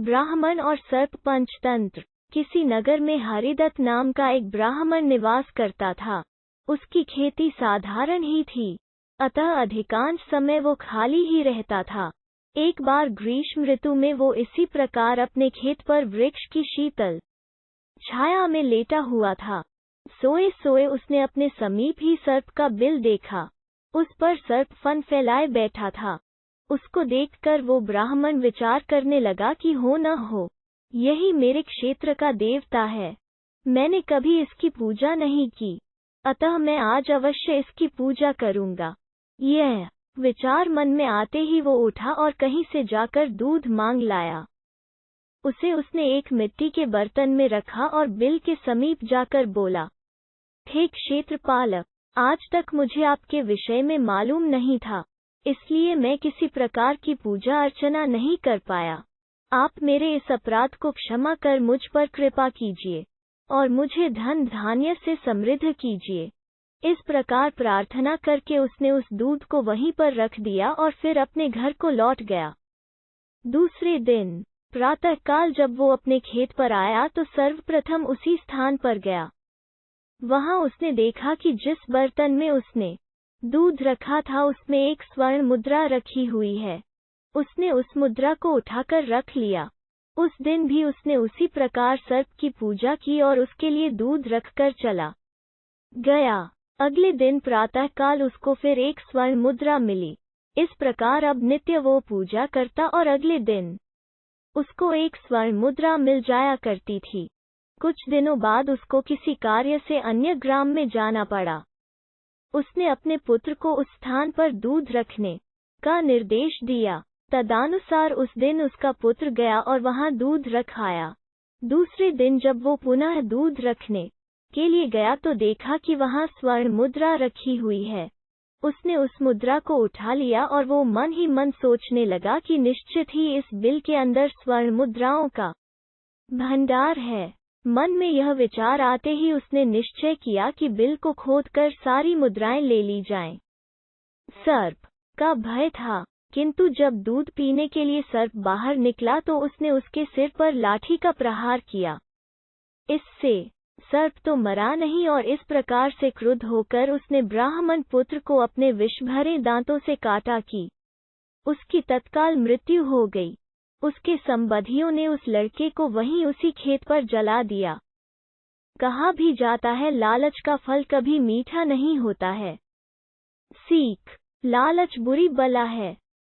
ब्राह्मण और सर्प पंचतंत्र। किसी नगर में हरिदत्त नाम का एक ब्राह्मण निवास करता था। उसकी खेती साधारण ही थी, अतः अधिकांश समय वो खाली ही रहता था। एक बार ग्रीष्म ऋतु में वो इसी प्रकार अपने खेत पर वृक्ष की शीतल छाया में लेटा हुआ था। सोए सोए उसने अपने समीप ही सर्प का बिल देखा। उस पर सर्प फन फैलाए बैठा था। उसको देखकर वो ब्राह्मण विचार करने लगा कि हो न हो, यही मेरे क्षेत्र का देवता है। मैंने कभी इसकी पूजा नहीं की, अतः मैं आज अवश्य इसकी पूजा करूंगा। यह विचार मन में आते ही वो उठा और कहीं से जाकर दूध मांग लाया। उसे उसने एक मिट्टी के बर्तन में रखा और बिल के समीप जाकर बोला, हे क्षेत्रपाल, आज तक मुझे आपके विषय में मालूम नहीं था, इसलिए मैं किसी प्रकार की पूजा अर्चना नहीं कर पाया। आप मेरे इस अपराध को क्षमा कर मुझ पर कृपा कीजिए और मुझे धन धान्य से समृद्ध कीजिए। इस प्रकार प्रार्थना करके उसने उस दूध को वहीं पर रख दिया और फिर अपने घर को लौट गया। दूसरे दिन प्रातःकाल जब वो अपने खेत पर आया तो सर्वप्रथम उसी स्थान पर गया। वहां उसने देखा कि जिस बर्तन में उसने दूध रखा था उसमें एक स्वर्ण मुद्रा रखी हुई है। उसने उस मुद्रा को उठाकर रख लिया। उस दिन भी उसने उसी प्रकार सर्प की पूजा की और उसके लिए दूध रखकर चला गया। अगले दिन प्रातःकाल उसको फिर एक स्वर्ण मुद्रा मिली। इस प्रकार अब नित्य वो पूजा करता और अगले दिन उसको एक स्वर्ण मुद्रा मिल जाया करती थी। कुछ दिनों बाद उसको किसी कार्य से अन्य ग्राम में जाना पड़ा। उसने अपने पुत्र को उस स्थान पर दूध रखने का निर्देश दिया। तदानुसार उस दिन उसका पुत्र गया और वहां दूध रख आया। दूसरे दिन जब वो पुनः दूध रखने के लिए गया तो देखा कि वहां स्वर्ण मुद्रा रखी हुई है। उसने उस मुद्रा को उठा लिया और वो मन ही मन सोचने लगा कि निश्चित ही इस बिल के अंदर स्वर्ण मुद्राओं का भंडार है। मन में यह विचार आते ही उसने निश्चय किया कि बिल को खोदकर सारी मुद्राएं ले ली जाएं। सर्प का भय था, किंतु जब दूध पीने के लिए सर्प बाहर निकला तो उसने उसके सिर पर लाठी का प्रहार किया। इससे सर्प तो मरा नहीं और इस प्रकार से क्रुद्ध होकर उसने ब्राह्मण पुत्र को अपने विष भरे दांतों से काटा कि उसकी तत्काल मृत्यु हो गई। उसके संबंधियों ने उस लड़के को वहीं उसी खेत पर जला दिया। कहा भी जाता है, लालच का फल कभी मीठा नहीं होता है। सीख, लालच बुरी बला है।